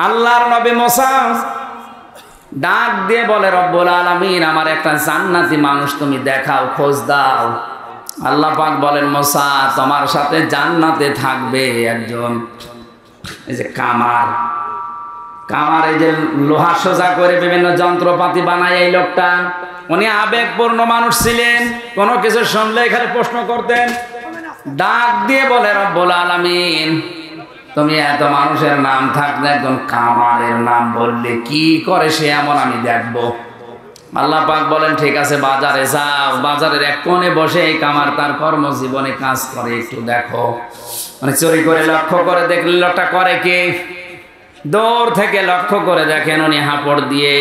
আল্লাহর নবী মুসা ডাক দিয়ে বলে, রব্বুল আলামিন, আমার একটা জান্নাতি মানুষ তুমি দেখাও, খোঁজ দাও। আল্লাহ পাক বলেন, মুসা, তোমার সাথে জান্নাতে থাকবে একজন এই যে কামার, এই যে লোহা সোজা করে বিভিন্ন যন্ত্রপাতি বানায় এই লোকটা। উনি আবেগপূর্ণ মানুষ ছিলেন, কোনো কিছু শুনলে এখানে প্রশ্ন করতেন। ডাক দিয়ে বলে, রব্বুল আলামিন, তুমি এত মানুষের নাম থাকলে একজন কামারের নাম বললে কি করে সে এমন আমি দেখবো। আল্লাহ পাক বলেন, ঠিক আছে, বাজারে যাও, বাজারের এক কোণে বসে এই কামার তার কর্মজীবনে কাজ করে, একটু দেখো। মানে চুরি করে লক্ষ্য করে দেখলে লোকটা করে কি, দূর থেকে লক্ষ্য করে দেখেন উনি হাঁপড় দিয়ে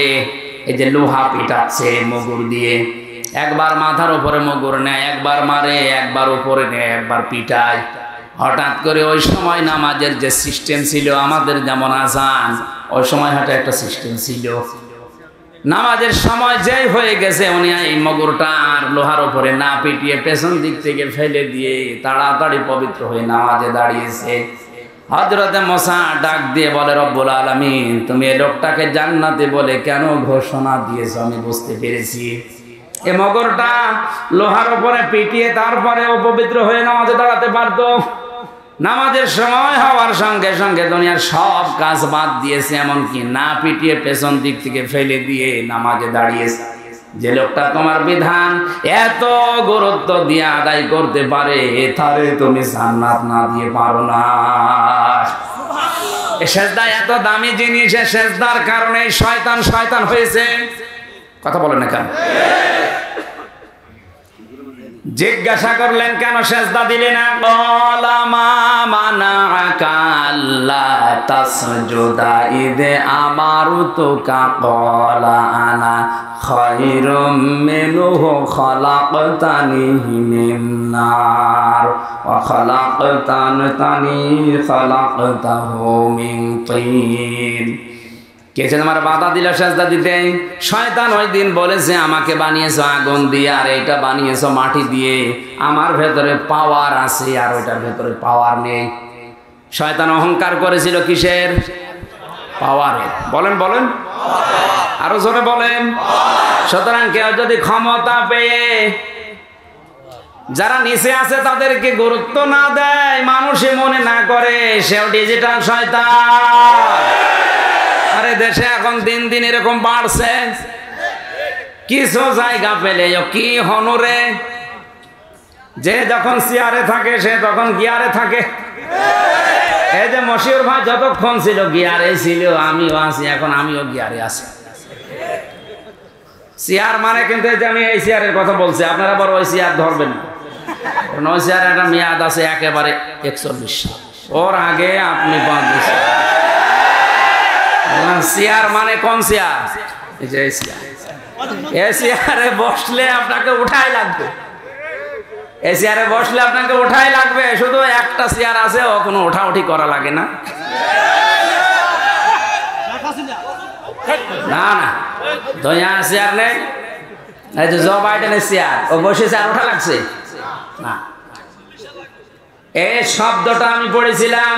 এই যে লোহা পিটাচ্ছে মুগুর দিয়ে। একবার মাথার উপরে মুগুর নেয়, একবার মারে, একবার উপরে নেয়, একবার পিটায়। হঠাৎ করে ওই সময় নামাজের যে সিস্টেম ছিল, আমাদের যেমন আজান, ওই সময় হয়তো একটা সিস্টেম ছিল। নামাজের সময় যেই হয়ে গেছে, উনি এই মগুরটা আর লোহার উপরে না পিটিয়ে পেছন দিক থেকে ফেলে দিয়ে তাড়াতাড়ি পবিত্র হয়ে নামাজে দাঁড়িয়েছে। হযরতে মুসা ডাক দিয়ে বলে, রব্বুল আলামিন, তুমি এই লোকটাকে জান্নাতে বলে কেন ঘোষণা দিয়েছো আমি বুঝতে পেরেছি। এই মগরটা লোহার উপরে পিটিয়ে তারপরে অপবিত্র হয়ে নামাজে দাঁড়াতে পারতো। নামাজের সময় হওয়ার সঙ্গে সঙ্গে দুনিয়ার সব কাজ বাদ দিয়েছে, এমনকি না পিটিয়ে পেছন দিক থেকে ফেলে দিয়ে নামাজে দাঁড়িয়েছে। যে লোকটা তোমার বিধান এত গুরুত্ব দিয়ে আদায় করতে পারে, তারে তুমি জান্নাত না দিয়ে পারো না। এই সেজদা এত দামি জিনিস, এই সেজদার কারণে শয়তান হয়েছে। কথা বলেন না কেন? জিজ্ঞাসা করলেন, কেন সেজদা দিলে না? ক্বালা মা মানাআকা আল্লা তাসজুদা ইয আমারতুকা ক্বালা আনা খায়রুম মিনহু খালাকতানি মিন নার ওয়া খালাকতাহু মিন তিন। কে তোমার বাধা দিল সেজদা দিতে? শয়তান ওই দিন বলেছে, আমাকে বানিয়েছো আগুন দিয়ে আর এইটা বানিয়েছো মাটি দিয়ে। আমার ভেতরে পাওয়ার আছে আর ওইটার ভেতরে পাওয়ার নেই। শয়তান অহংকার করেছিল কিসের? পাওয়ারে। বলেন আরো জোরে বলেন। সুতরাং কেউ যদি ক্ষমতা পেয়ে যারা নিচে আছে তাদেরকে গুরুত্ব না দেয়, মানুষই মনে না করে, সেও ডিজিটাল শয়তান। আরে দেশে এখন দিন দিন এরকম বাড়ছে। কিছু জায়গা পেলে কি হনরে, যে যখন চেয়ারে থাকে সে তখন গিয়ারে থাকে। এই যে মশিউর ভাই যতক্ষণ ছিল গিয়ারে ছিল, আমিও আছি, এখন আমিও গিয়ারে আছি। চেয়ার মানে কিন্তু আমি এই চেয়ারের কথা বলছি, আপনারা বড় ওই চেয়ার ধরবেন না। ওই চেয়ারের একটা মেয়াদ আছে একেবারে 41 সাল, ওর আগে আপনি 5 বছর। চেয়ার মানে কোন চেয়ার? এই যে এই চেয়ারে বসলে আপনাকে উঠাই লাগবে, এই চেয়ারে বসলে আপনাকে উঠাই লাগবে। শুধু একটা চেয়ার আছে, ও কোনো উঠাউঠি করা লাগে না। না দয়া চেয়ার নেই, এই যে জো বাইডেনের চেয়ার, ও বসেছে আর উঠা লাগছে না। এই শব্দটা আমি পড়েছিলাম,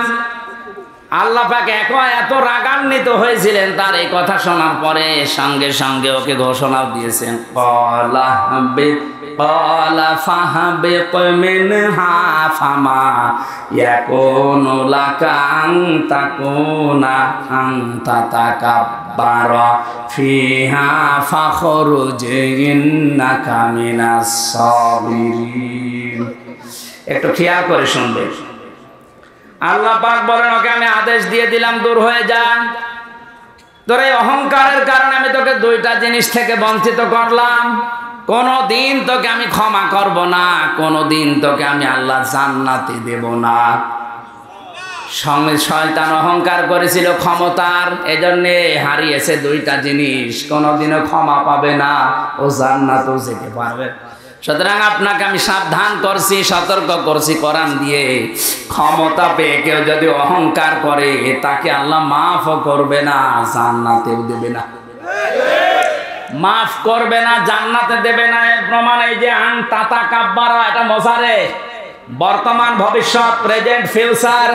আল্লাহ পাক এত রাগান্বিত হয়েছিলেন তার এই কথা শোনার পরে, সঙ্গে সঙ্গে ওকে ঘোষণাও দিয়েছেন, ক্বালা ফাহবিত মিনহা ফামা ইয়াকুনু লাকা আন তাকুনা আনতা তাকাব্বারা ফিহা ফাখরুজ ইন্নাকা মিনাস সাবিরিন। একটু খেয়াল করে শুনবেন। আল্লাহ পাক বলেন, ওকে আমি আদেশ দিয়ে দিলাম, দূর হয়ে যা। তোর এই অহংকারের কারণে আমি তোকে 2টা জিনিস থেকে বঞ্চিত করলাম। কোনদিন তোকে আমি ক্ষমা করব না, কোনদিন তোকে আমি আল্লাহ জান্নাতে দেব না। সঙ্গে শয়তান অহংকার করেছিল ক্ষমতার, এজন্যে হারিয়েছে 2টা জিনিস। কোনদিনও ক্ষমা পাবে না, ও জান্নাতেও যেতে পারবে। সুতরাং আপনাকে আমি সাবধান করছি, সতর্ক করছি কোরআন দিয়ে, ক্ষমতা পেয়ে কেউ যদি অহংকার করে তাকে আল্লাহ মাফ করবে না, জান্নাতেও দেবে না। মাফ করবে না, জান্নাতে দেবে না। এর প্রমাণ এই যে আন তাতাকাব্বারা, এটা মজারে, বর্তমান ভবিষ্যৎ, প্রেজেন্ট ফিউচার।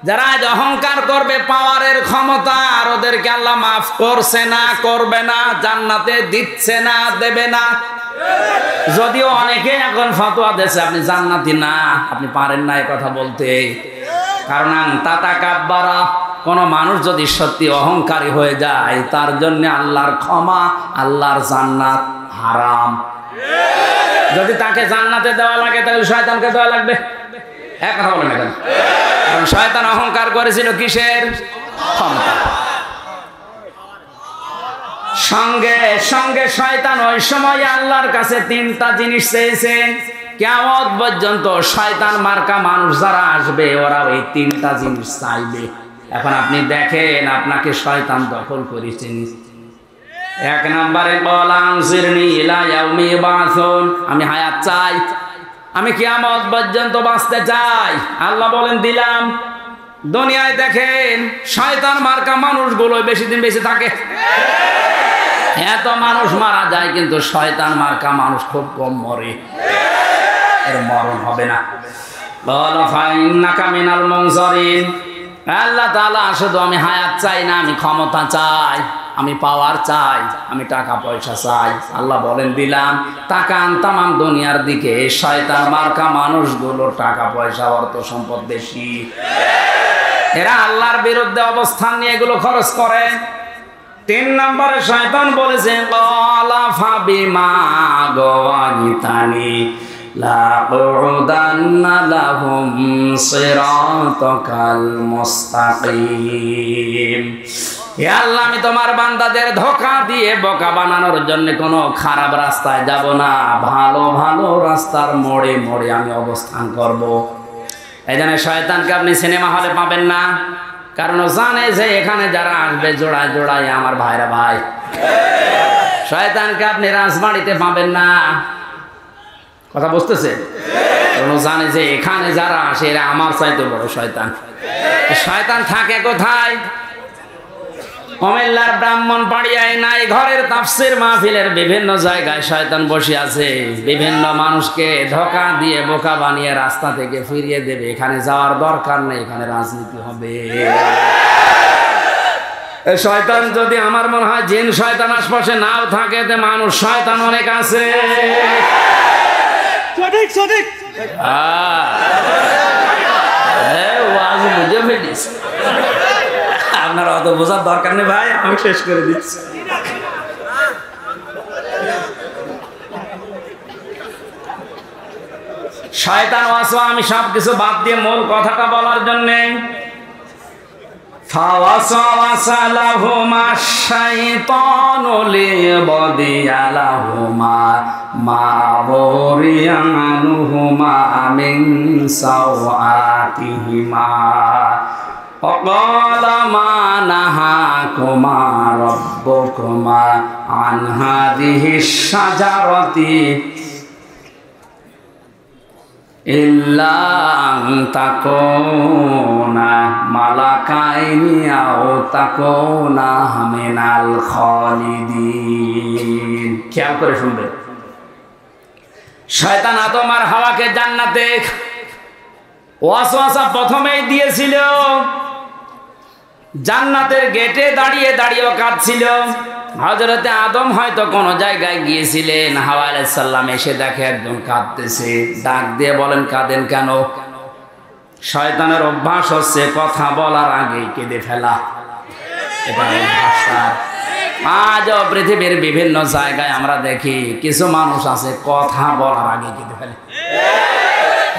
যারা আজ অহংকার করবে পাওয়ারের ক্ষমতা, আর ওদেরকে আল্লাহ মাফ করছে না, করবে না, জান্নাতে দিচ্ছে না, দেবে না। যদিও অনেকে এখন ফতোয়া দিয়েছে আপনি জান্নাতি না, আপনি পারেন না এই কথা বলতে। কারণ তাতাকাব্বারা, কোন মানুষ যদি সত্যি অহংকারী হয়ে যায় তার জন্য আল্লাহর ক্ষমা, আল্লাহর জান্নাত হারাম। যদি তাকে জান্নাতে দেওয়া লাগে তাহলে শয়তানকে দেওয়া লাগবে। এক কথা বলেন না কেন? কারণ শয়তান অহংকার করেছিল কিসের? ক্ষমতা। সঙ্গে সঙ্গে শয়তান ওই সময় আল্লাহর কাছে তিনটা জিনিস চেয়েছে। কিয়ামত পর্যন্ত শয়তান মার্কা মানুষ যারা আসবে ওরা ওই তিনটা জিনিস চাইবে। এখন আপনি দেখেন আপনাকে শয়তান দখল করেছে। এক নম্বরে বলানসিরনি ইলা ইয়াউমি ইউবাসুন, আমি হায়াত চাই, আমি কিয়ামত পর্যন্ত বাঁচতে চাই। আল্লাহ বলেন দিলাম। দুনিয়ায় দেখেন শয়তান মার্কা মানুষগুলো বেশি দিন বেঁচে থাকে। এত মানুষ মারা যায় কিন্তু শয়তান মার্কা মানুষ খুব কম মরে, এর মরণ হবে না। বলা ফাইন্নাকা মিনাল মুনজারিন, আল্লাহ তাআলা শুধু আমি হায়াত চাই না, আমি ক্ষমতা চাই, আমি পাওয়ার চাই, আমি টাকা পয়সা চাই। আল্লাহ বলেন দিলাম। তাকান তামাম দুনিয়ার দিকে, শয়তান মার্কা মানুষগুলো টাকা পয়সা অর্থ সম্পদ বেশি, এরা আল্লাহর বিরুদ্ধে অবস্থান নিয়ে এগুলো খরচ করে। তিন নম্বরে শয়তান বলেছে ক্বালা ফাবিমা গাওয়াইতানি লা'উদান্না লাহুম সিরাতাকাল মুস্তাকিম। হে আল্লাহ, আমি তোমার বান্দাদের ধোঁকা দিয়ে বোকা বানানোর জন্য কোনো খারাপ রাস্তায় যাব না, ভালো ভালো রাস্তার মোড়ে মোড়ে আমি অবস্থান করব। এই জন্য শয়তানকে আপনি সিনেমা হলে পাবেন না, কারণ ও জানে যে এখানে যারা আসবে জোড়ায় জোড়ায় আমার ভাইরা ভাই। শয়তানকে আপনি রাজবাড়িতে পাবেন না, কথা বুঝতেছে? কারণ ও জানে যে এখানে যারা আসে এরা আমার চাইতে বড় শয়তান। শয়তান থাকে কোথায়? কুমিল্লার ব্রাহ্মণবাড়িয়ায় নাই ঘরের তাফসীর মাহফিলের বিভিন্ন জায়গায় শয়তান বসে আছে, বিভিন্ন মানুষকে ধোঁকা দিয়ে বোকা বানিয়ে রাস্তা থেকে ফিরিয়ে দেবে। এখানে যাওয়ার দরকার নেই, এখানে রাজনীতি হবে। শয়তান যদি আমার মনে হয় জিন শয়তান আশপাশে নাও থাকে, তে মানুষ শয়তান অনেক আছে। সঠিক সঠিক। ওয়াজ বুঝে ফেলিস, আপনার অত বোঝার দরকার নেই ভাই, আমি শেষ করে দিচ্ছি। শয়তান ওয়াসওয়াসা, আমি সব কিছু বাদ দিয়ে মূল কথাটা বলার জন্যে ফাওয়াসওয়াসা লাহুমা শাইতানু লিয়াবদিয়া লাহুমা মা বুরিয়া আনহুমা মিন সাওআতিহিমা وقال ما نهاكما ربكما عن هذه الشجرة إلا أن تكونا ملكين أو تكونا من الخالدين। খেয়াল করে শুনবে, শয়তান আদম আর হাওয়াকে জান্নাতে ওয়াসওয়াসা প্রথমেই দিয়েছিল। জান্নাতের গেটে দাঁড়িয়ে দাঁড়িয়ে কাঁদছিল। হযরতে আদম হয়তো কোন জায়গায় গিয়েছিলেন, হাওয়া আলাইহিস সালাম এসে দেখে একজন কাঁদতেছে, ডাক দিয়ে বলেন কাঁদেন কেন? শয়তানের অভ্যাস হচ্ছে কথা বলার আগেই কেঁদে ফেলা, এটা অভ্যাস। আজও পৃথিবীর বিভিন্ন জায়গায় আমরা দেখি কিছু মানুষ আছে কথা বলার আগে কেঁদে ফেলে।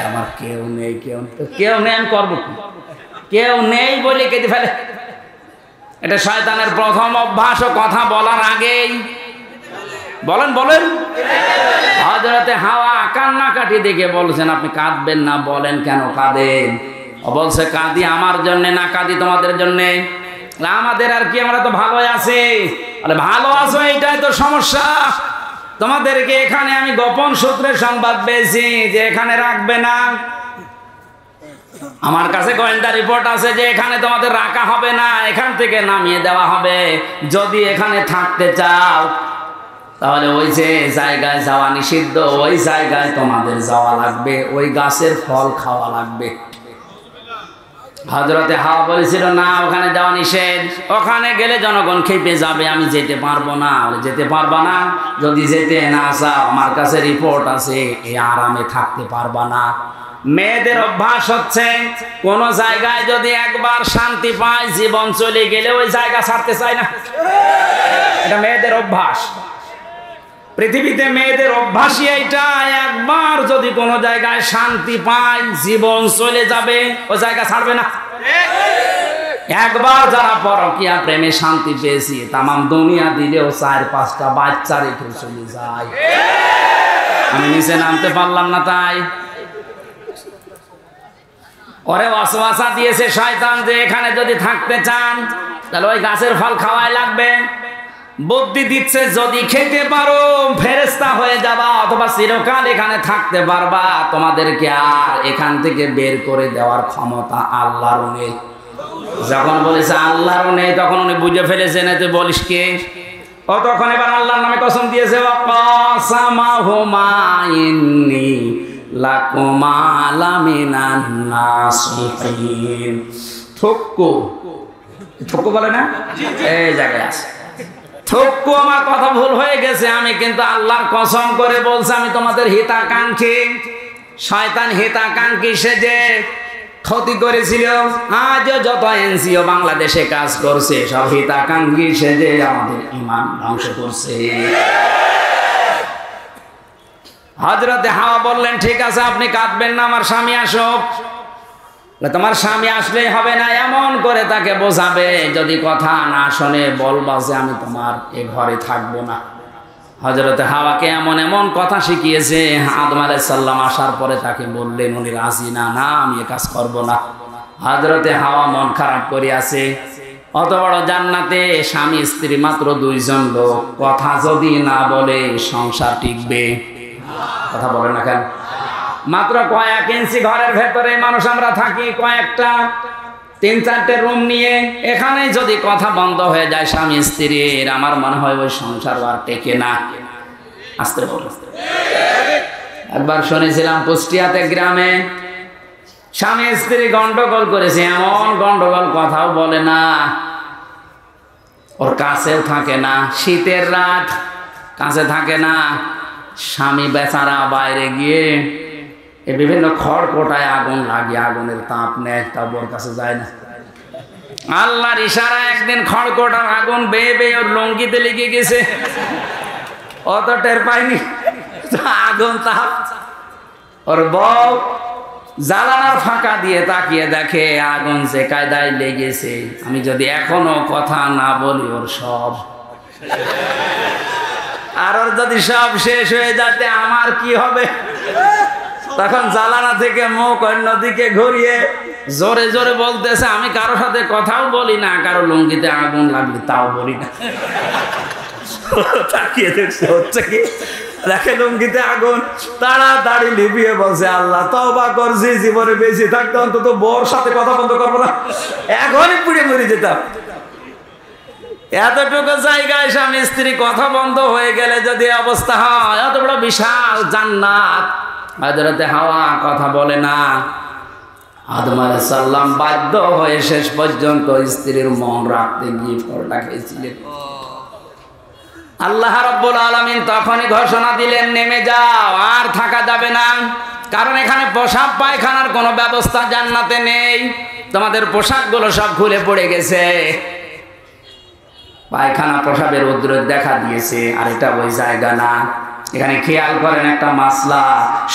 আমার কেউ নেই, কেউ নেই, আমি করবো কি? কেউ নেই বলে কেঁদে ফেলে। এটা শয়তানের প্রথম অভ্যাস, কথা বলার আগেই। বলেন বলেন। হযরতে হাওয়া কান্নাকাটি দেখে বলছেন আপনি কাঁদবেন না, বলেন কেন কাঁদেন? বলছে কাঁদি আমার জন্য না, কাঁদি তোমাদের জন্যে। আমাদের আর কি, আমরা তো ভালোই আছি। ভালো আছো এইটাই তো সমস্যা। তোমাদেরকে এখানে আমি গোপন সূত্রে সংবাদ পেয়েছি যে এখানে রাখবে না। আমার কাছে গোয়েন্দা রিপোর্ট আছে যে এখানে তোমাদের রাখা হবে না, এখান থেকে নামিয়ে দেওয়া হবে। যদি এখানে থাকতে চাও তাহলে ওই যে জায়গায় যাওয়া নিষিদ্ধ, ওই জায়গায় তোমাদের যাওয়া লাগবে, ওই গাছের ফল খাওয়া লাগবে। হযরতে হাওয়া বলেছিল না ওখানে যাওয়া নিষেধ, ওখানে গেলে জনগণ খেপে যাবে, আমি যেতে পারবো না। যেতে পারবা না? যদি যেতে না চাও আমার কাছে রিপোর্ট আছে, এই আরামে থাকতে পারবা না। মেয়েদের অভ্যাস হচ্ছে কোন জায়গায় যদি একবার শান্তি পায় জীবন চলে গেলে ওই জায়গা ছাড়তে চায় না। এটা মেয়েদের অভ্যাস, পৃথিবীতে মেয়েদের অভ্যাসই এইটা, একবার যদি কোনো জায়গায় শান্তি পায় জীবন চলে যাবে, ওই জায়গা ছাড়বে না। একবার যারা পরকীয়া প্রেমে শান্তি পেয়েছি তামাম দুনিয়া দিলেও 4-5টা বাচ্চা রেখে চলে যায়। আমি নিচে নামতে পারলাম না, তাই ওরে ওয়াসওয়াসা দিয়েছে শয়তান যে এখানে যদি থাকতে চান তাহলে ওই গাছের ফল খাওয়াই লাগবে। বুদ্ধি দিচ্ছে যদি খেতে পারো ফেরেশতা হয়ে যাবা, অথবা চিরকাল এখানে থাকতে পারবা, তোমাদেরকে আর এখান থেকে বের করে দেওয়ার ক্ষমতা আল্লাহর নেই। যখন বলেছে আল্লাহর নেই তখন উনি বুঝে ফেলেছেন তুই বলিস কে। ও তখন এবার আল্লাহর নামে কসম দিয়েছে, ওয়াকাসামাহুমা ইন্নী লাকুমা লামিনান নাসিহিন। ঠক্কু বলে না, এই জায়গায় আছে থক্কু, আমার কথা ভুল হয়ে গেছে, আমি কিন্তু আল্লাহর কসম করে বলছি আমি তোমাদের হিতাকাঙ্ক্ষী। শয়তান হিতাকাঙ্ক্ষী সেজে ক্ষতি করেছিল, আজও যত এনজিও বাংলাদেশে কাজ করছে সব হিতাকাঙ্ক্ষী সেজে আমাদের ঈমান ধ্বংস করছে। হযরতে হাওয়া বললেন ঠিক আছে আপনি কাঁদবেন না, আমার স্বামী আসুক। তোমার স্বামী আসলেই হবে না, এমন করে তাকে বোঝাবে, যদি কথা না শোনে বলবা যে আমি তোমার এ ঘরে থাকবো না। হযরতে হাওয়াকে এমন এমন কথা শিখিয়েছে, আদম আলাইহিস সালাম আসার পরে তাকে বললেন উনি রাজি না, না আমি এ কাজ করব না। হযরতে হাওয়া মন খারাপ করে আছে, অত বড় জান্নাতে স্বামী স্ত্রী মাত্র 2 জন লোক, কথা যদি না বলে সংসার টিকবে? কথা বলে না কেন? মাত্র কয়েক ইঞ্চি ঘরের ভেতরে মানুষ আমরা থাকি, কয়েকটা 3-4টে রুম নিয়ে, এখানে যদি কথা বন্ধ হয়ে যায় স্বামী স্ত্রীর, আমার মনে হয় ওই সংসার আর টেকে না। আসতে বলো। একবার শুনেছিলাম কুষ্টিয়াতে গ্রামে স্বামী স্ত্রী গন্ডগোল করেছে, এমন গন্ডগোল কথাও বলে না, ওর কাছেও থাকে না, শীতের রাত কাছে থাকে না, স্বামী বেচারা বাইরে গিয়ে বিভিন্ন খড়কোটায় আগুন লাগিয়ে আগুনের তাপ নেয়, তা ওর কাছে যায় না। আল্লাহর ইশারা একদিন খড়কোটার আগুন বেয়ে বেয়ে ওর লঙ্গিতে লেগে গেছে, অত টের পায়নি, আগুন তাপ। ওর বউ জ্বালানার ফাঁকা দিয়ে তাকিয়ে দেখে আগুন যে কায়দায় লেগেছে, আমি যদি এখনো কথা না বলি ওর সব, আর ওর যদি সব শেষ হয়ে যাতে আমার কি হবে। তখন জালানা থেকে মুখ অন্যদিকে ঘুরিয়ে জোরে জোরে বলতেছে আমি কারোর সাথে কথাও বলি না, কারো লুঙ্গিতে আগুন লাগলে তাও বলি না। তাকিয়ে দেখছে হচ্ছে কি, দেখে লুঙ্গিতে আগুন, তাড়াতাড়ি লিপিয়ে বলছে আল্লাহ তওবা করছি, জীবনে বেশি থাকতে অন্তত বউর সাথে কথা বন্ধ করবো না, এখনই পুড়ে মরে যেতাম। এতটুকু জায়গায় স্বামী স্ত্রী কথা বন্ধ হয়ে গেলে যদি অবস্থা হয়, এত বড় বিশাল জান্নাত, হযরতে হাওয়া কথা বলে না। আদম আলাইহিস সালাম বাধ্য হয়ে শেষ পর্যন্ত স্ত্রীর মন রাখতে গিয়ে ফলটা খেয়েছিলেন। আল্লাহ রাব্বুল আলামিন তখনই ঘোষণা দিলেন নেমে যাও, আর থাকা যাবে না, কারণ এখানে পোশাক পায়খানার কোনো ব্যবস্থা জান্নাতে নেই, তোমাদের পোশাকগুলো সব খুলে পড়ে গেছে, পায়খানা প্রসাবের উদ্রেক দেখা দিয়েছে, আর এটা ওই জায়গা না। এখানে খেয়াল করেন একটা মাসলা,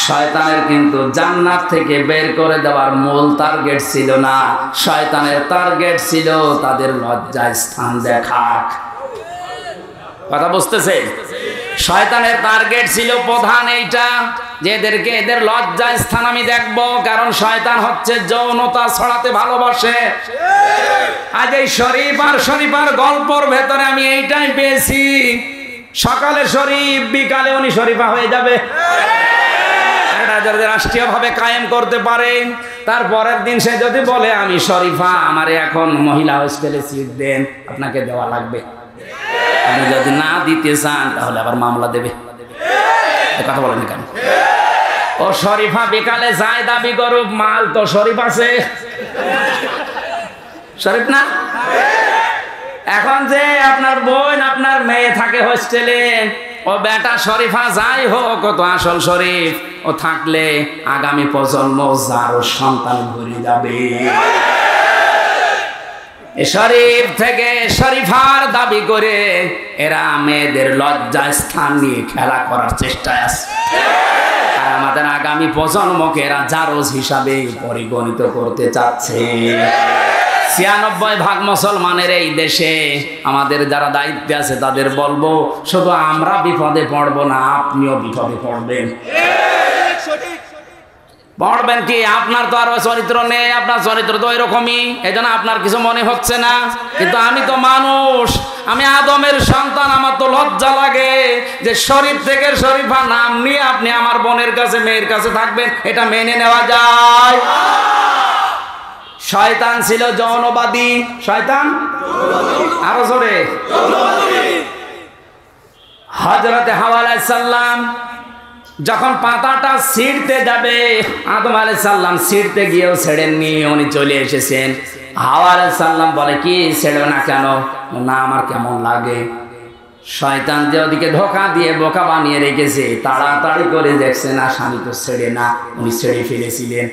শয়তানের কিন্তু জান্নাত থেকে বের করে দেওয়ার মূল টার্গেট ছিল না, শয়তানের টার্গেট ছিল তাদের লজ্জায় স্থান দেখাক। কথা বুঝতেছে? শয়তানের টার্গেট ছিল প্রধান এইটা, যে এদেরকে এদের লজ্জায় স্থান আমি দেখবো, কারণ শয়তান হচ্ছে যৌনতা ছড়াতে ভালোবাসে। আজ এই শরীফ আর শরীফার গল্পর ভেতরে আমি এইটাই পেয়েছি, সকালে শরীফ বিকালে উনি শরীফা হয়ে যাবে। এটা যদি রাষ্ট্রীয়ভাবে কায়েম করতে পারে, তারপরের দিন সে যদি বলে আমি শরীফা, আমারে এখন মহিলা হোস্টেলে সিট দেন, আপনাকে দেওয়া লাগবে, আপনি যদি না দিতে চান তাহলে আবার মামলা দেবে। কথা বলেন কেন? ও শরীফা বিকালে যায় দাবি করুক, মাল তো শরীফ আছে। শরীফ না? এখন যে আপনার বোন আপনার মেয়ে থাকে হোস্টেলে, ও বেটা শরীফা যাই হোক, ও তো আসল শরীফ। ও থাকলে আগামী প্রজন্ম যারও সন্তান ঘুরে যাবে। শরীফ থেকে শরীফার দাবি করে এরা মেয়েদের লজ্জা স্থান নিয়ে খেলা করার চেষ্টায় আছে। আর আমাদের আগামী প্রজন্মকে এরা জারজ হিসাবে পরিগণিত করতে চাচ্ছে। ৯৬% মুসলমানের এই দেশে আমাদের যারা দায়িত্বে আছে তাদের বলবো, শুধু আমরা বিপদে পড়বো না, আপনিও বিপদে পড়বেন। পড়বেন কি? আপনার তো আর চরিত্র নেই, আপনার চরিত্র তো এরকমই, এই জন্য আপনার কিছু মনে হচ্ছে না। কিন্তু আমি তো মানুষ, আমি আদমের সন্তান, আমার তো লজ্জা লাগে যে শরীফ থেকে শরীফা নাম নিয়ে আপনি আমার বোনের কাছে মেয়ের কাছে থাকবেন, এটা মেনে নেওয়া যায়? শয়তান ছিল যৌনবাদী। শয়তান আরো জোরে। হযরতে হাওয়া আলাইহিস সালাম যখন পাতাটা ছিঁড়তে যাবে, আদম আলাইহিস সালাম ছিঁড়তে গিয়েও ছেড়েননি, উনি চলে এসেছেন। হাওয়া আলাইহিস সালাম বলে, কি ছেড়ে না কেন? না, আমার কেমন লাগে। শয়তান যে ওদিকে ধোঁকা দিয়ে বোকা বানিয়ে রেখেছে, তাড়াতাড়ি করে দেখছে না, স্বামী তো ছেড়ে না, উনি ছেড়ে ফেলেছিলেন।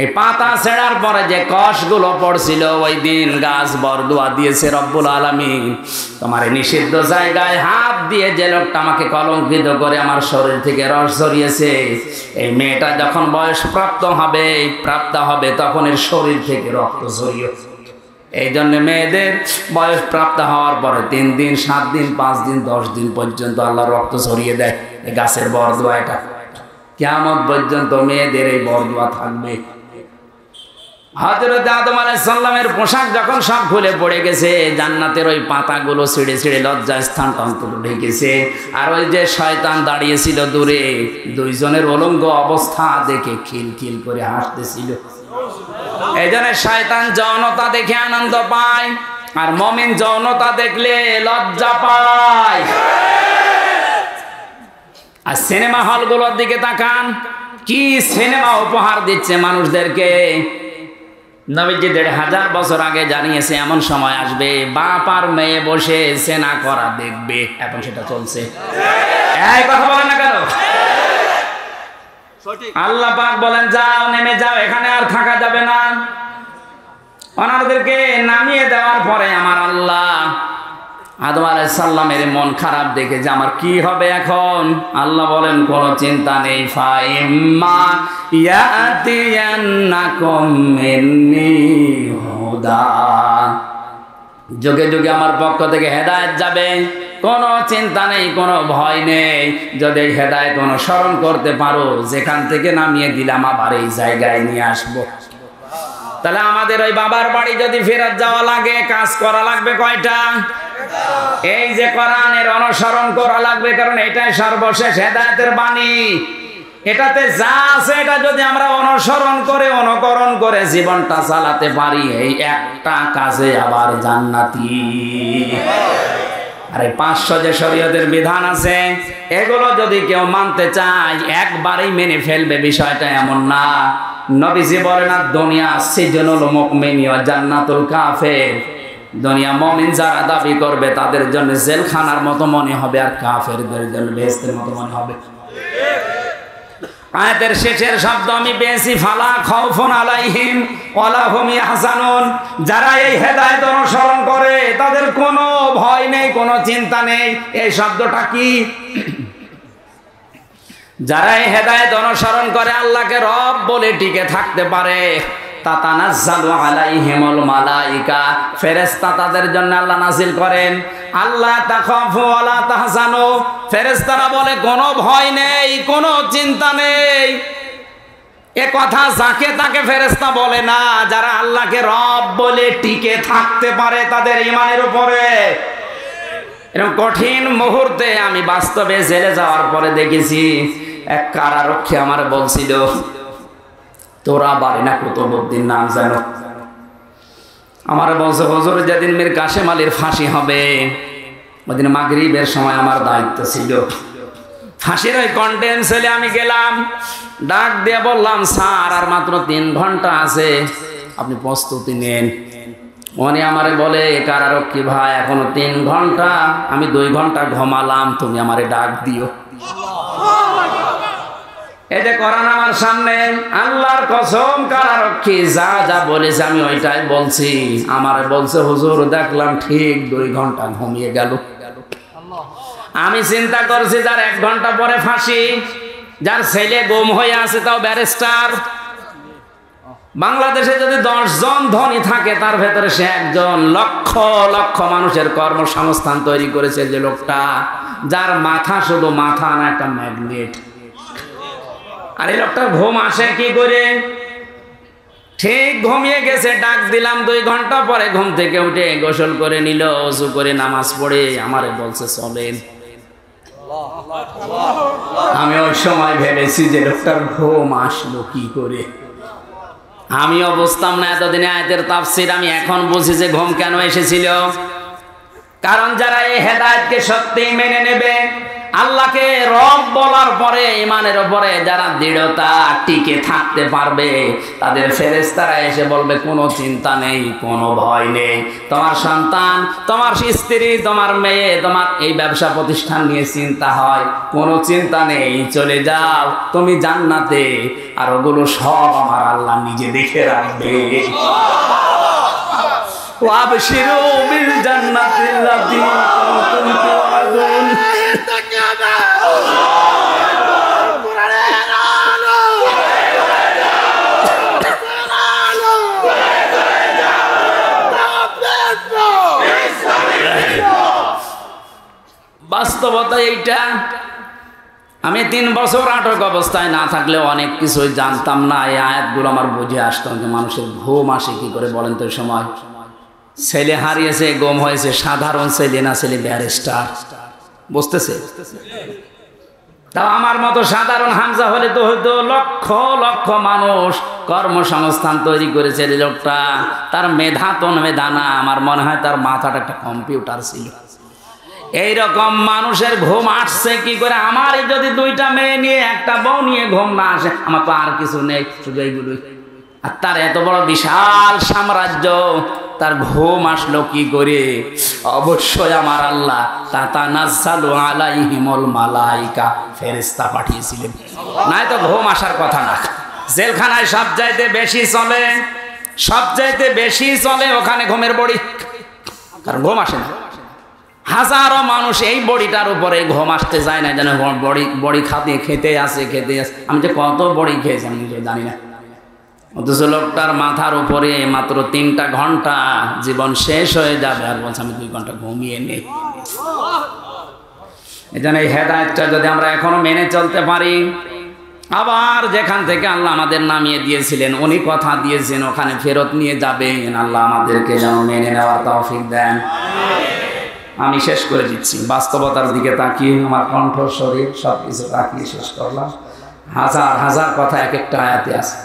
এই পাতা ছেড়ার পরে যে কষগুলো পড়ছিল, ওই দিন গাছ বরদুয়া দিয়েছে রব্বুল আলামিন, তোমার নিষিদ্ধ জায়গায় হাত দিয়ে যে লোকটা আমাকে কলঙ্কিত করে আমার শরীর থেকে রস ঝরিয়েছে, এই মেয়েটা যখন বয়স প্রাপ্ত হবে তখন এর শরীর থেকে রক্ত ঝরিয়ে। এই জন্য মেয়েদের বয়স প্রাপ্ত হওয়ার পরে 3 দিন 7 দিন 5 দিন 10 দিন পর্যন্ত আল্লাহ রক্ত ঝরিয়ে দেয়। এই গাছের বরদুয়া, এটা কিয়ামত পর্যন্ত মেয়েদের এই বরদুয়া থাকবে। হযরত আদম আলাইহিস সালামের পোশাক যখন সব খুলে পড়ে গেছে, জান্নাতের ওই পাতাগুলো ছিঁড়ে ছিঁড়ে লজ্জা স্থান অন্তত ঢেকেছে। আর ওই যে শয়তান দাঁড়িয়েছিল দূরে, দুইজনের উলঙ্গ অবস্থা দেখে খিলখিল করে হাসতেছিল। এই জন্য শয়তান যৌনতা দেখে আনন্দ পায়, আর মুমিন যৌনতা দেখলে লজ্জা পায়। আর সিনেমা হলগুলোর দিকে তাকান, কি সিনেমা উপহার দিচ্ছে মানুষদেরকে। নবীজি ১৫০০ বছর আগে জানিয়েছে এমন সময় আসবে বাপ আর মেয়ে বসে সেনা করা দেখবে। এখন সেটা চলছে। এই কথা বলেন না কেন? আল্লাহ পাক বলেন, যাও নেমে যাও, এখানে আর থাকা যাবে না। ওনাদেরকে নামিয়ে দেওয়ার পরে আমার আল্লাহ আদম আলাইহিস সালামের মন খারাপ দেখে যে আমার কি হবে এখন, আল্লাহ বলেন কোনো চিন্তা নেই, ফাইম্মা ইয়াতিয়ান্নাকুম মিন্নি হুদা, যুগে যুগে আমার পক্ষ থেকে হেদায়েত যাবে, কোনো চিন্তা নেই, কোনো ভয় নেই। যদি হেদায়েত অনুসরণ করতে পারো, যেখান থেকে নামিয়ে দিলাম আবার এই জায়গায় নিয়ে আসবো। তাহলে আমাদের ওই বাবার বাড়ি যদি ফেরত যাওয়া লাগে, কাজ করা লাগবে কয়টা? এই যে কোরআনের অনুসরণ করা লাগবে, কারণ এটাই সর্বশেষ হেদায়েতের বাণী। এটাতে যা আছে এটা যদি আমরা অনুসরণ করে অনুকরণ করে জীবনটা চালাতে পারি, এই একটা কাজে আবার জান্নাতি। আরে 500 যে শরীয়তের বিধান আছে, এগুলো যদি কেউ মানতে চায় একবারেই মেনে ফেলবে, বিষয়টা এমন না। নবীজি বলেন, দুনিয়া সিজনুল মুমিন ওয়া জান্নাতুল কাফির, দুনিয়া মুমিন যারা দাবি করবে তাদের জন্য জেলখানার মতো মনে হবে, আর কাফেরদের জন্য বেহেশতের মতো মনে হবে। আয়াতের শেষের শব্দ আমি পেয়েছি, ফালা খাউফুন আলাইহিম ওয়ালা হুম ইয়াহজানুন, যারা এই হেদায়েত অনুসরণ করে তাদের কোনো ভয় নেই, কোনো চিন্তা নেই। এই শব্দটা কি? যারা এই হেদায়েত অনুসরণ করে আল্লাহকে রব বলে টিকে থাকতে পারে, তাতানাজ্জালু আলাইহিমুল মালাইকা, ফেরেশতা তাদের জন্য আল্লাহ নাযিল করেন, আল্লাহ তাখাফু ওয়ালা তাহজানু, ফেরেশতারা বলে কোনো ভয় নেই, কোনো চিন্তা নেই। এ কথা যাকে তাকে ফেরেশতা বলে না, যারা আল্লাহকে রব বলে টিকে থাকতে পারে তাদের ঈমানের উপরে। এরকম কঠিন মুহূর্তে আমি বাস্তবে জেলে যাওয়ার পরে দেখেছি, এক কারারক্ষী আমার বলছিল, তোরা বাড়ি না কুতুবউদ্দিন নাম জানো? আমার বলছে, হুজুর যেদিন মীর কাসেম আলীর ফাঁসি হবে ওইদিন মাগরিবের সময় আমার দায়িত্ব ছিল। ফাঁসির ওই কন্টেম সেলে আমি গেলাম, ডাক দিয়ে বললাম, স্যার আর মাত্র 3 ঘন্টা আছে, আপনি প্রস্তুতি নেন। উনি আমারে বলে, কারারক্ষী ভাই এখনো 3 ঘন্টা, আমি 2 ঘন্টা ঘুমালাম, তুমি আমারে ডাক দিও। এই যে কোরআন আমার সামনে, আল্লাহর কসম কারারক্ষী যা যা বলেছে আমি ওইটাই বলছি। আমারে বলছে হুজুর দেখলাম ঠিক 2 ঘন্টা ঘুমিয়ে গেল। আমি চিন্তা করছি যার 1 ঘন্টা পরে ফাঁসি, যার ছেলে গুম হয়ে আছে তাও ব্যারিস্টার। বাংলাদেশে যদি 10 জন ধনী থাকে তার ভেতরে সে একজন। লক্ষ লক্ষ মানুষের কর্মসংস্থান তৈরি করেছে যে লোকটা, যার মাথা শুধু মাথা না একটা ম্যাগনেট। আর এই লোকটার ঘুম আসে কি করে? ঠিক ঘুমিয়ে গেছে, ডাক দিলাম 2 ঘন্টা পরে ঘুম থেকে উঠে গোসল করে নিল, ওযু করে নামাজ পড়ে আমারে বলছে চলেন। আমি ওই সময় ভেবেছি যে লোকটার ঘুম আসলো কি করে। আমিও বুঝতাম না এতদিনে আয়াতের তাফসীর, আমি এখন বুঝি যে ঘুম কেন এসেছিল। কারণ যারা এই হেদায়েতকে সত্যি মেনে নেবে, আল্লাহকে রব বলার পরে ঈমানের উপরে যারা দৃঢ়তা টিকে থাকতে পারবে, তাদের ফেরেশতারা এসে বলবে কোনো চিন্তা নেই, কোনো ভয় নেই। তোমার সন্তান, তোমার স্ত্রী, তোমার মেয়ে, তোমার এই ব্যবসা প্রতিষ্ঠান নিয়ে চিন্তা হয়, কোনো চিন্তা নেই, চলে যাও তুমি জান্নাতে, আর ওগুলো সব আমার আল্লাহ নিজে দেখে রাখবে। ওয়াবশিরু বিল জান্নাতিল্লাতী কুনতুম তুআদুন। বাস্তবতা এইটা। আমি 3 বছর আটক অবস্থায় না থাকলে অনেক কিছুই জানতাম না। এই আয়াতগুলো আমার বুঝে আসতাম যে মানুষের ঘুম আসে কি করে বলেন তো। সময় ছেলে হারিয়েছে, গুম হয়েছে, সাধারণ ছেলে না, ছেলে ব্যারিস্টার, বুঝতেছে? তাও আমার মতো সাধারণ হামজা হলে তো হয়তো লক্ষ লক্ষ মানুষ কর্মসংস্থান তৈরি করেছে এই লোকটা। তার মেধা তো মেধা না, আমার মনে হয় তার মাথাটা একটা কম্পিউটার ছিল। এইরকম মানুষের ঘুম আসছে কি করে? আমার যদি 2টা মেয়ে নিয়ে একটা বউ নিয়ে ঘুম না আসে, আমার তো আর কিছু নেই, শুধু এইগুলোই। আর তার এত বড় বিশাল সাম্রাজ্য, তার ঘুম আসলো কি করে? অবশ্যই আমার আল্লাহ তাতানাজ্জালু আলাইহিমুল মালাইকা, ফেরেশতা পাঠিয়েছিলেন, নাই তো ঘুম আসার কথা না। জেলখানায় সবচাইতে বেশি চলে, সবচাইতে বেশি চলে ওখানে ঘুমের বড়ি, কারণ ঘুম আসে না। হাজারো মানুষ এই বড়িটার উপরে ঘুম আসতে যায় না, যেন বড়ি খেতে আসে। আমি যে কত বড়ি খেয়েছি আমি জানি না। অথচ লোকটার মাথার উপরে মাত্র 3টা ঘন্টা, জীবন শেষ হয়ে যাবে, আর বলছে আমি 2 ঘন্টা ঘুমিয়ে নেই। এই জন্য এই হেদায়েতটা যদি আমরা এখনো মেনে চলতে পারি, আবার যেখান থেকে আল্লাহ আমাদের নামিয়ে দিয়েছিলেন, উনি কথা দিয়েছেন ওখানে ফেরত নিয়ে যাবেন। আল্লাহ আমাদেরকে যেন মেনে নেওয়ার তৌফিক দেন। আমি শেষ করে দিচ্ছি। বাস্তবতার দিকে তাকিয়ে আমার কণ্ঠ, শরীর সবকিছু তাকিয়ে শেষ করলাম। হাজার হাজার কথা এক একটা আয়াতে আছে।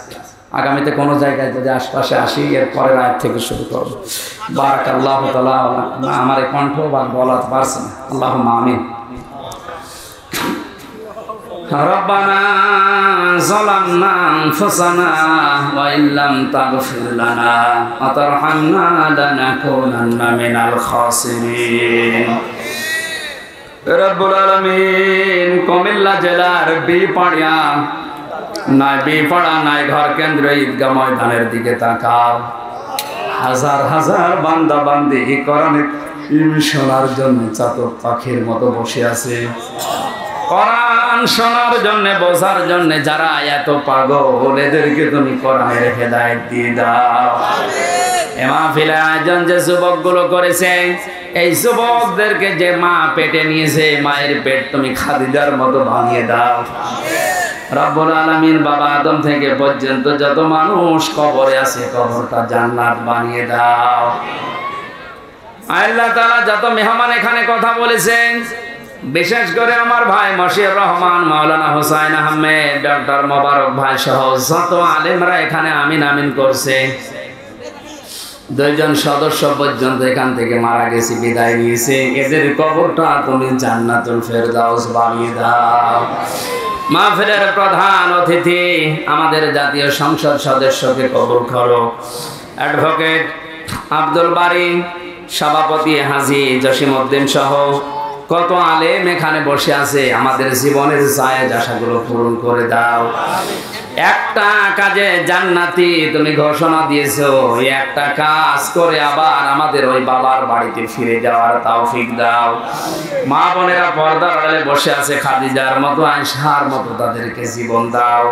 আগামীতে কোনো জায়গায় যদি আশপাশে আসি, এর পরের আয়াত থেকে শুরু করব। বারাকাল্লাহু তাআলা। আমার এই কণ্ঠ বলা পারছে না। আল্লাহুম্মা আমিন। রব্বানা যালামনা আনফুসানা ওয়া ইল্লাম তাগফির লানা ওয়া তারহামনা লানাকুনান্না মিনাল খাসিরিন। রব্বুল আলামিন, কুমিল্লা জেলার বিপাড়া নাই ঘর কেন্দ্র ঈদগাহ ময়দানের দিকে তাকাও। হাজার হাজার বান্দা বান্দি কোরআনের শোনার জন্য চাতক পাখির মতো বসে আছে। কোরআন শোনার জন্য, বোঝার জন্য যারা এত পাগল, এদেরকে তুমি কোরআনের হেদায়েত দিয়ে দাও। মাহফিলের আয়োজন যে যুবকগুলো করেছে, এই যুবকদেরকে যে মা পেটে নিয়েছে, মায়ের পেট তুমি খাদিজার মতো ভাঙিয়ে দাও। রব্বুল আলামিন, বাবা আদম থেকে পর্যন্ত যত মানুষ কবরে আছে, কবরটা জান্নাত বানিয়ে দাও। আল্লাহ তাআলা যত মেহমান এখানে কথা বলেছেন, বিশেষ করে আমার ভাই মশিউর রহমান, মাওলানা হুসাইন আহমেদ, ডক্টর মোবারক ভাই সহ যত আলেমরা এখানে আমিন আমিন করছে। 2 জন সদস্য পর্যন্ত এখান থেকে মারা গেছে, বিদায় নিয়েছে। এদের কবরটা তুমি জান্নাতুল ফেরদাউস বানিয়ে দাও। মাহফিলের প্রধান অতিথি আমাদের জাতীয় সংসদ সদস্যকে কবুল করো। অ্যাডভোকেট আব্দুল বারী সভাপতি, হাজী জসিমউদ্দিন সহ কত আলেম এখানে বসে আছে। আমাদের জীবনের জায়েজ আশাগুলো পূরণ করে দাও। একটা কাজে জান্নাতি তুমি ঘোষণা দিয়েছো, এই একটা কাজ করে আবার আমাদের ওই বাবার বাড়িতে ফিরে যাওয়ার তৌফিক দাও। মা বোনেরা পর্দার আড়ালে বসে আছে, খাদিজার মতো, আয়েশার মতো, তাদেরকে জীবন দাও।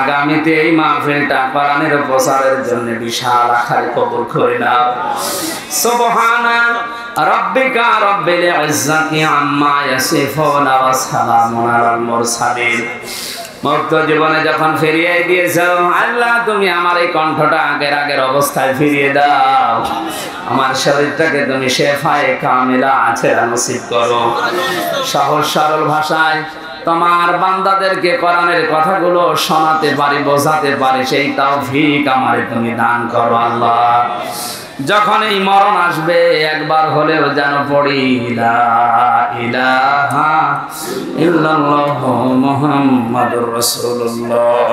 আগামীতে এই মাহফিলটা কোরআনের প্রচারের জন্য বিশাল আকারে কবুল করে নাও। সুবহানা রাব্বিকা রাব্বিল ইজ্জাতি আম্মা ইয়াসিফুন ওয়া সালামুন আলাল মুরসালিন। মুক্ত জীবনে যখন ফিরিয়ে দিয়েছো আল্লাহ, তুমি আমার এই কণ্ঠটা আগের অবস্থায় ফিরিয়ে দাও। আমার শরীরটাকে তুমি শেফায়ে কামিলা আছেরা নসিব করো। সহজ সরল ভাষায় তোমার বান্দাদেরকে কোরআনের কথাগুলো শোনাতে পারি, বোঝাতে পারি, সেই তৌফিক আমারে তুমি দান করো আল্লাহ। যখন এই মরণ আসবে একবার হলেও যেন পড়ি লা ইলাহা ইল্লাল্লাহু মুহাম্মাদুর রাসূলুল্লাহ।